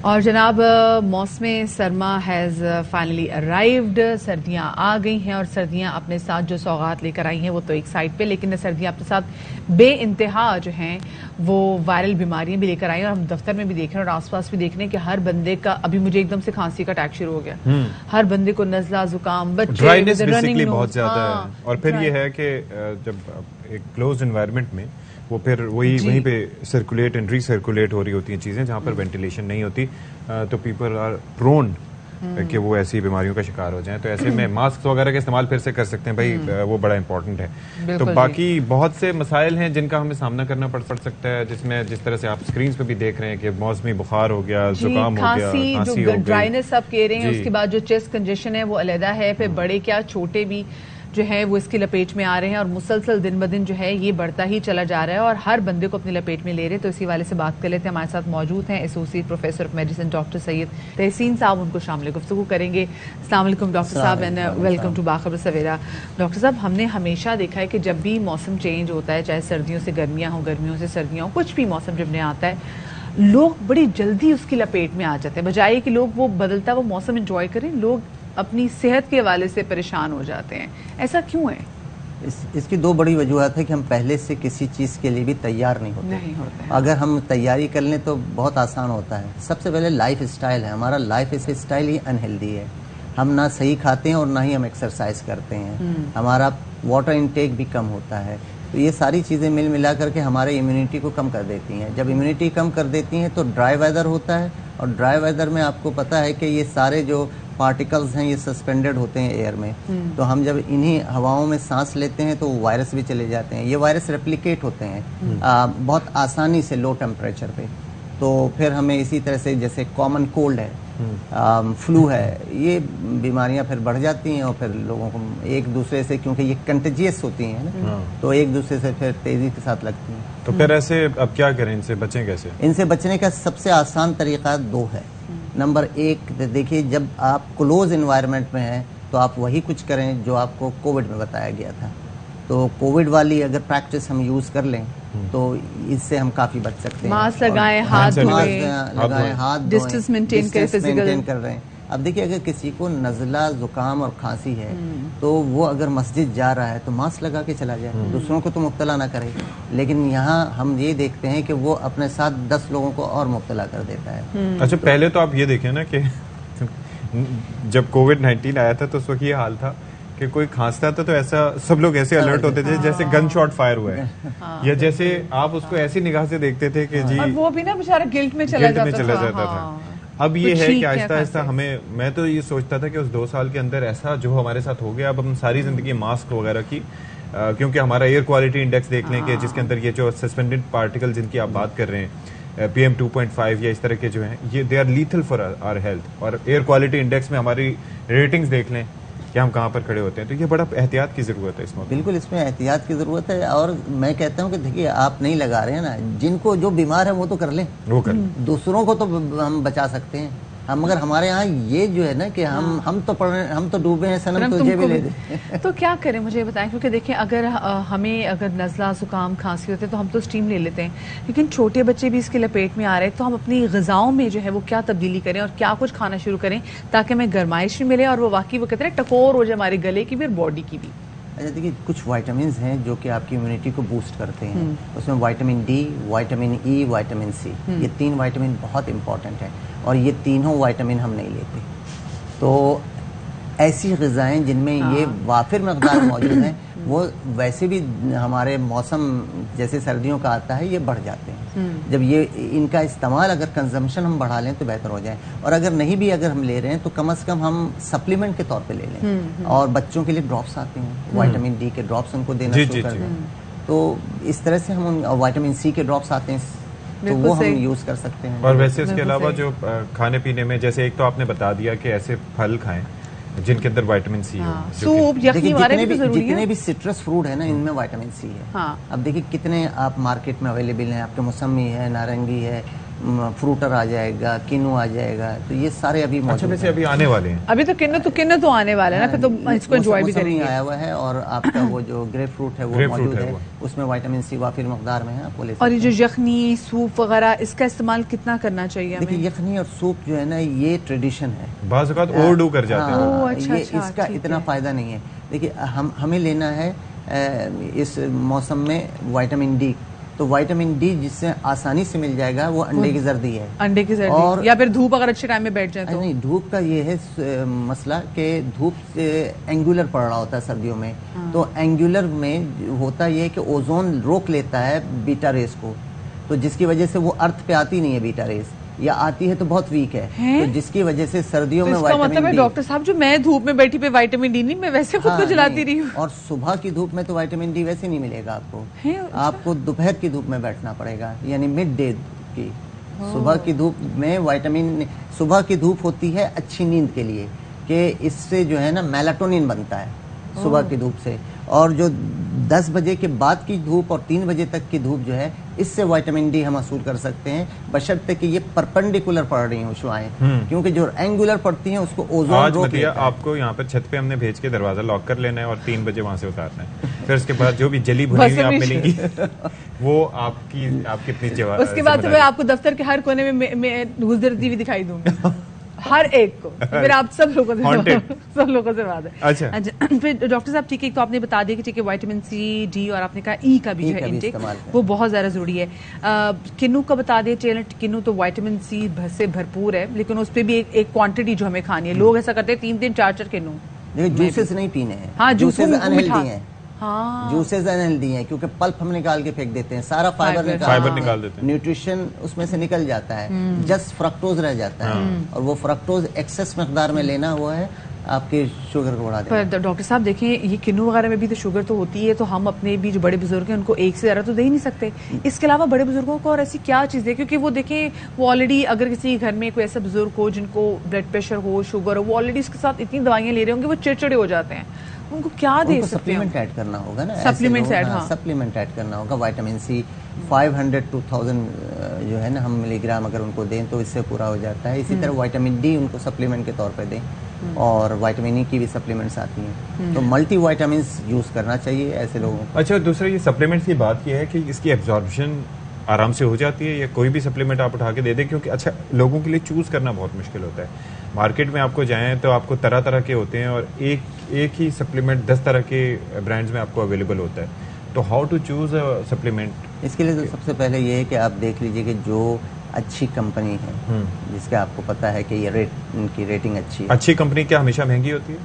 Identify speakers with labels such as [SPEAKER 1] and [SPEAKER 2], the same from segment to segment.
[SPEAKER 1] और जनाब मौसम सरमा हैज़ फाइनली अराइव्ड। सर्दियां आ गई हैं और सर्दियां अपने साथ जो सौगात लेकर आई हैं वो तो एक साइड पे, लेकिन सर्दियां अपने साथ बे इंतहा जो हैं वो वायरल बीमारियां भी लेकर आई हैं। और हम दफ्तर में भी देख रहे हैं और आसपास भी देख रहे हैं कि हर बंदे का, अभी मुझे एकदम से खांसी का अटैक शुरू हो गया। हर बंदे को नजला, जुकाम, बच्चे,
[SPEAKER 2] ड्राइनेस बेसिकली बहुत ज्यादा है। और फिर ये है कि जब एक क्लोज एनवायरनमेंट में वो फिर वहीं पे सर्कुलेट एंड रीसर्कुलेट हो रही होती हैं चीजें, जहां पर वेंटिलेशन नहीं होती, तो पीपल आर प्रोन कि वो ऐसी बीमारियों का शिकार हो जाएं। तो ऐसे में मास्क वगैरह का इस्तेमाल फिर से कर सकते हैं भाई, वो बड़ा इंपॉर्टेंट है। तो बाकी बहुत से मसाइल हैं जिनका हमें सामना करना पड़ सकता है, जिसमें जिस तरह से आप स्क्रीन पे भी देख रहे हैं कि मौसमी बुखार हो गया, जुकाम हो गया, खांसी हो गई,
[SPEAKER 1] ड्राइनेस आप कह रहे हैं, उसके बाद जो चेस्ट कंजेशन है वो अलहदा है, फिर बड़े क्या छोटे भी जो है वो इसकी लपेट में आ रहे हैं और मुसलसल दिन ब दिन जो है ये बढ़ता ही चला जा रहा है और हर बंदे को अपनी लपेट में ले रहे हैं। तो इसी वाले से बात कर लेते हैं। हमारे साथ मौजूद हैं associate professor of medicine doctor Syed Tehseen साहब, उनको शामिल गुफ्तगू करेंगे। अस्सलाम वालेकुम डॉक्टर साहब and welcome to Bakhabar Savera. Doctor साहब, हमने हमेशा देखा है कि जब भी मौसम चेंज होता है, चाहे सर्दियों से गर्मियाँ हों, गर्मियों से सर्दियाँ हों, कुछ भी मौसम जब नया आता है, लोग बड़ी जल्दी उसकी लपेट में आ जाते हैं। बजाय कि लोग वो बदलता वो मौसम इंजॉय करें, लोग अपनी सेहत के हवाले से परेशान हो जाते हैं। ऐसा क्यों है?
[SPEAKER 3] इसकी दो बड़ी वजूहत है कि हम पहले से किसी चीज़ के लिए भी तैयार नहीं होते। अगर हम तैयारी कर लें तो बहुत आसान होता है। सबसे पहले लाइफ स्टाइल है, हमारा लाइफ स्टाइल ही अनहेल्दी है। हम ना सही खाते हैं और ना ही हम एक्सरसाइज करते हैं। हमारा वाटर इनटेक भी कम होता है। तो ये सारी चीज़ें मिल मिला करके हमारे इम्यूनिटी को कम कर देती हैं। जब इम्यूनिटी कम कर देती हैं तो ड्राई वेदर होता है, और ड्राई वेदर में आपको पता है कि ये सारे जो पार्टिकल्स हैं ये सस्पेंडेड होते हैं एयर में। तो हम जब इन्हीं हवाओं में सांस लेते हैं तो वायरस भी चले जाते हैं। ये वायरस रेप्लिकेट होते हैं बहुत आसानी से लो टेम्परेचर पे। तो फिर हमें इसी तरह से जैसे कॉमन कोल्ड है, फ्लू है, ये बीमारियां फिर बढ़ जाती हैं और फिर लोगों को एक दूसरे से, क्योंकि ये कंटेजियस होती हैं ना, तो एक दूसरे से फिर तेजी के साथ लगती हैं।
[SPEAKER 2] तो फिर ऐसे अब क्या करें, इनसे बचें कैसे?
[SPEAKER 3] इनसे बचने का सबसे आसान तरीका दो है। नंबर एक, देखिए, जब आप क्लोज एनवायरनमेंट में हैं तो आप वही कुछ करें जो आपको कोविड में बताया गया था। तो कोविड वाली अगर प्रैक्टिस हम यूज कर लें तो इससे हम काफी बच सकते हैं।
[SPEAKER 1] मास्क लगाएं, हाथ
[SPEAKER 3] लगाएं, हाथ
[SPEAKER 1] डिस्टेंस मेंटेन
[SPEAKER 3] कर रहे हैं। अब देखिए, अगर किसी को नज़ला, जुकाम और खांसी है तो वो अगर मस्जिद जा रहा है तो मास्क लगा के चला जाए, दूसरों को तो मुब्तला ना करे। लेकिन यहाँ हम ये देखते हैं कि वो अपने साथ 10 लोगों को और मुब्तला कर देता है।
[SPEAKER 2] अच्छा, पहले तो आप ये देखें ना कि जब कोविड-19 आया था तो उस वक्त ये हाल था कि कोई खांसता था तो ऐसा सब लोग ऐसे अलर्ट होते थे जैसे गन शॉट फायर हुआ है, या जैसे आप उसको ऐसी निगाह से देखते थे कि जी,
[SPEAKER 1] और वो भी ना बेचारा गिल्ट में चला जाता था।
[SPEAKER 2] अब ये है कि आहिस्ता आहिस्ता हमें, मैं तो ये सोचता था कि उस 2 साल के अंदर ऐसा जो हमारे साथ हो गया, अब हम सारी जिंदगी मास्क वगैरह की, क्योंकि हमारा एयर क्वालिटी इंडेक्स देख लें कि जिसके अंदर ये जो सस्पेंडेड पार्टिकल जिनकी आप बात कर रहे हैं, PM 2.5 या इस तरह के जो हैं, ये they are lethal for our health. और एयर क्वालिटी इंडेक्स में हमारी रेटिंग्स देख लें कि हम कहाँ पर खड़े होते हैं। तो ये बड़ा एहतियात की जरूरत है इसमें।
[SPEAKER 3] बिल्कुल, इसमें एहतियात की जरूरत है। और मैं कहता हूँ कि देखिए, आप नहीं लगा रहे हैं ना, जिनको जो बीमार है वो तो कर लें,
[SPEAKER 2] वो कर लें।
[SPEAKER 3] दूसरों को तो हम बचा सकते हैं। हम, मगर हमारे यहाँ ये जो है ना कि हम तो डूबे हैं सनम, तुझे भी ले दे।
[SPEAKER 1] तो क्या करें, मुझे बताएं। क्योंकि देखिए, अगर हमें अगर नज़ला, जुकाम, खांसी होते हैं तो हम तो स्टीम ले लेते हैं, लेकिन छोटे बच्चे भी इसकी लपेट में आ रहे हैं। तो हम अपनी ग़िज़ाओं में जो है वो क्या तब्दीली करें और क्या कुछ खाना शुरू करें ताकि हमें गर्माइश भी मिले और वो वाकई वो कहते हैं टकोर हो जाए हमारे गले की भी और बॉडी की भी।
[SPEAKER 3] अच्छा, देखिए, कुछ वाइटामिन हैं जो कि आपकी इम्यूनिटी को बूस्ट करते हैं। उसमें vitamin D, vitamin E, vitamin C, ये 3 विटामिन बहुत इंपॉर्टेंट है और ये तीनों विटामिन हम नहीं लेते। तो ऐसी ग़िज़ाएं जिनमें ये वाफिर मक़दार मौजूद हैं, वो वैसे भी हमारे मौसम जैसे सर्दियों का आता है, ये बढ़ जाते हैं। जब ये इनका इस्तेमाल, अगर कंजम्पशन हम बढ़ा लें तो बेहतर हो जाए। और अगर नहीं भी अगर हम ले रहे हैं तो कम से कम हम सप्लीमेंट के तौर पे ले लें। और बच्चों के लिए ड्रॉप्स आते हैं, विटामिन डी के ड्रॉप्स उनको देना शुरू कर दें। तो इस तरह से हम, विटामिन सी के ड्रॉप्स आते हैं, तो वो हम यूज कर सकते हैं।
[SPEAKER 2] और वैसे इसके अलावा जो खाने पीने में, जैसे एक तो आपने बता दिया कि ऐसे फल खाएं जिनके अंदर विटामिन सी हो,
[SPEAKER 1] सूप,
[SPEAKER 3] जितने भी सिट्रस फ्रूट है ना, इनमें विटामिन सी है।
[SPEAKER 1] हाँ।
[SPEAKER 3] अब देखिए, कितने आप मार्केट में अवेलेबल हैं, आपके मौसमी है, नारंगी है, फ्रूटर आ जाएगा, किनू आ जाएगा, तो ये सारे अभी
[SPEAKER 2] अच्छा वैसे अभी आने वाले हैं।
[SPEAKER 1] अभी तो किन्नू तो आने वाला है ना, फिर तो इसको एंजॉय भी करेंगे।
[SPEAKER 3] आया हुआ है और आपका वो जो ग्रेप फ्रूट है वो मौजूद है, उसमें विटामिन सी वाफिर मकदार में है, आपको ले सकते हैं।
[SPEAKER 1] और ये जो यखनी सूप वगैरह इसका इस्तेमाल कितना करना चाहिए?
[SPEAKER 3] देखिए यखनी और सूप जो है ना ये ट्रेडिशन है,
[SPEAKER 2] बाज़ औक़ात ओवरडू कर जाते हैं।
[SPEAKER 3] ये इसका इतना फायदा नहीं है। देखिए हमें लेना है इस मौसम में विटामिन डी, तो विटामिन डी जिससे आसानी से मिल जाएगा वो अंडे की जर्दी है।
[SPEAKER 1] अंडे की जर्दी और या फिर धूप अगर अच्छे टाइम में बैठ जाए तो?
[SPEAKER 3] नहीं, धूप का ये है मसला कि धूप से एंगुलर पड़ रहा होता है सर्दियों में। तो एंगुलर में होता ये है कि ओजोन रोक लेता है बीटा रेस को, तो जिसकी वजह से वो अर्थ पे आती नहीं है बीटा रेस, या आती है तो बहुत वीक है, तो जिसकी वजह से सर्दियों में
[SPEAKER 1] इसका मतलब है डॉक्टर साहब जो मैं धूप में बैठी पे विटामिन डी नहीं, मैं वैसे खुद को जलाती रही हूँ।
[SPEAKER 3] और सुबह की धूप में तो विटामिन डी वैसे नहीं मिलेगा आपको, आपको दोपहर की धूप में बैठना पड़ेगा, यानी मिड डे की। सुबह की धूप में विटामिन, सुबह की धूप होती है अच्छी नींद के लिए, कि इससे जो है ना मेलाटोनिन बनता है सुबह की धूप से, और जो 10 बजे के बाद की धूप और 3 बजे तक की धूप जो है इससे विटामिन डी हम हासिल कर सकते हैं, बशर्ते कि ये परपेंडिकुलर पड़ रही हो शुआएं, क्योंकि जो एंगुलर पड़ती हैं उसको ओजोन रोक लेता है।
[SPEAKER 2] आपको यहाँ पर छत पे हमने भेज के दरवाजा लॉक कर लेना है और 3 बजे वहां से उतारना है, फिर उसके बाद जो भी जली भुनी हुई आप मिलेंगी वो आपकी इतनी जवाब,
[SPEAKER 1] उसके बाद तो मैं आपको दफ्तर के हर कोने में गुजरती हुई दिखाई दूंगी हर एक को, फिर आप सब लोगों से बात है। अच्छा फिर डॉक्टर साहब ठीक है, तो आपने बता दिया कि ठीक है विटामिन सी, डी और आपने कहा ई का भी जो है इंटेक वो बहुत ज्यादा जरूरी है। किन्नू का बता दिया, चैलेंज किन्नू तो विटामिन सी से भरपूर है, लेकिन उस पर भी एक क्वांटिटी जो हमें खानी है। लोग ऐसा करते हैं 3-3 4-4 किन्नू।
[SPEAKER 3] जूसेस नहीं पीने हैं,
[SPEAKER 1] हाँ जूसेस
[SPEAKER 3] अनहेल्दी हैं, जूसेस अनहेल्दी हैं क्योंकि पल्प हम निकाल के फेंक देते हैं, सारा फाइबर
[SPEAKER 2] निकाल देते हैं,
[SPEAKER 3] न्यूट्रिशन उसमें से निकल जाता है, जस्ट फ्रक्टोज रह जाता है, और वो फ्रक्टोज एक्सेस मकदार में लेना हुआ है आपके शुगर को बढ़ा देगा।
[SPEAKER 1] पर डॉक्टर साहब देखिए ये किन्नू वगैरह में भी तो शुगर तो होती है, तो हम अपने भी जो बड़े बुजुर्ग हैं उनको एक से ज्यादा तो दे ही नहीं सकते। इसके अलावा बड़े बुजुर्गों को और ऐसी क्या चीज़ है, क्योंकि वो देखें वो ऑलरेडी अगर किसी घर में कोई ऐसा बुजुर्ग हो जिनको ब्लड प्रेशर हो, शुगर हो, वो ऑलरेडी इसके साथ इतनी दवाइयाँ ले रहे होंगे, वो चिड़चिड़े हो जाते हैं, उनको क्या दे सकते हैं?
[SPEAKER 3] सप्लीमेंट ऐड करना होगा ना,
[SPEAKER 1] सप्लीमेंट ऐड, हाँ
[SPEAKER 3] सप्लीमेंट ऐड करना होगा। विटामिन सी 500 to 1000 जो है ना हम मिलीग्राम अगर उनको दें तो इससे पूरा हो जाता है। इसी तरह विटामिन डी उनको सप्लीमेंट के तौर पे दें, और विटामिन ई की भी सप्लीमेंट्स आती हैं, तो मल्टी विटामिन्स यूज करना चाहिए ऐसे लोगों को।
[SPEAKER 2] अच्छा दूसरा ये सप्लीमेंट्स की बात यह है कि इसकी एब्जॉर्प्शन आराम से हो जाती है, या कोई भी सप्लीमेंट आप उठा के दे दें? क्योंकि अच्छा लोगों के लिए चूज करना बहुत मुश्किल होता है। मार्केट में आपको जाएं तो आपको तरह तरह के होते हैं, और एक ही सप्लीमेंट 10 तरह के ब्रांड्स में आपको अवेलेबल होता है, तो how to choose a supplement?
[SPEAKER 3] इसके लिए तो सबसे पहले ये है कि आप देख लीजिए कि जो अच्छी कंपनी है जिसका आपको पता है कि ये उनकी रेटिंग अच्छी है।
[SPEAKER 2] अच्छी कंपनी क्या हमेशा महंगी होती है?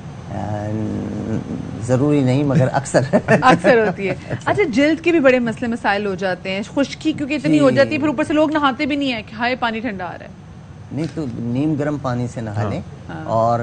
[SPEAKER 3] जरूरी नहीं, मगर अक्सर
[SPEAKER 1] अक्सर होती है। अच्छा जिल्द के भी बड़े मसले मसाइल हो जाते हैं, खुश्की क्योंकि इतनी हो जाती है, फिर ऊपर से लोग नहाते भी नहीं है कि हाय पानी ठंडा आ रहा है।
[SPEAKER 3] नहीं तो नीम गर्म पानी से नहा लें, और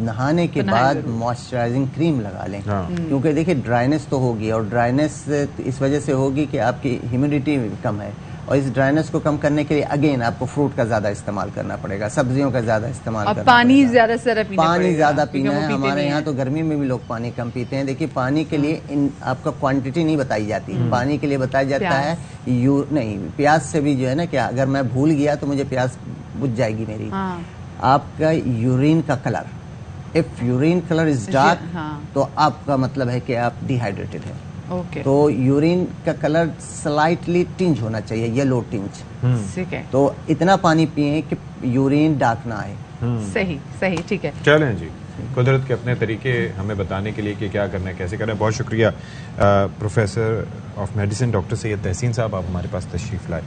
[SPEAKER 3] नहाने के बाद मॉइस्चराइजिंग क्रीम लगा लें, क्योंकि देखिए ड्राइनेस तो होगी, और ड्राइनेस इस वजह से होगी कि आपकी ह्यूमिडिटी कम है, और इस ड्राइनेस को कम करने के लिए अगेन आपको फ्रूट का ज्यादा इस्तेमाल करना पड़ेगा, सब्जियों का ज्यादा इस्तेमाल करना
[SPEAKER 1] पानी ज्यादा से
[SPEAKER 3] पानी ज्यादा पीना है। हमारे यहाँ तो गर्मी में भी लोग पानी कम पीते हैं। देखिए पानी के लिए आपका क्वांटिटी नहीं बताई जाती, पानी के लिए बताया जाता है नहीं, प्यास से भी जो है ना, क्या अगर मैं भूल गया तो मुझे प्यास बुझ जाएगी मेरी। आपका यूरिन का colour, if urine colour is dark तो आपका मतलब है कि आप डिहाइड्रेटेड है। तो यूरिन का कलर स्लाइटली टिंज होना चाहिए, येलो टिंज। तो इतना पानी पिए कि यूरिन डार्क ना आए।
[SPEAKER 1] सही सही, ठीक है।
[SPEAKER 2] चलें जी, कुदरत के अपने तरीके हमें बताने के लिए कि क्या करना है, कैसे करना है। बहुत शुक्रिया professor of medicine doctor Syed Tehseen साहब, आप हमारे पास तशरीफ लाए।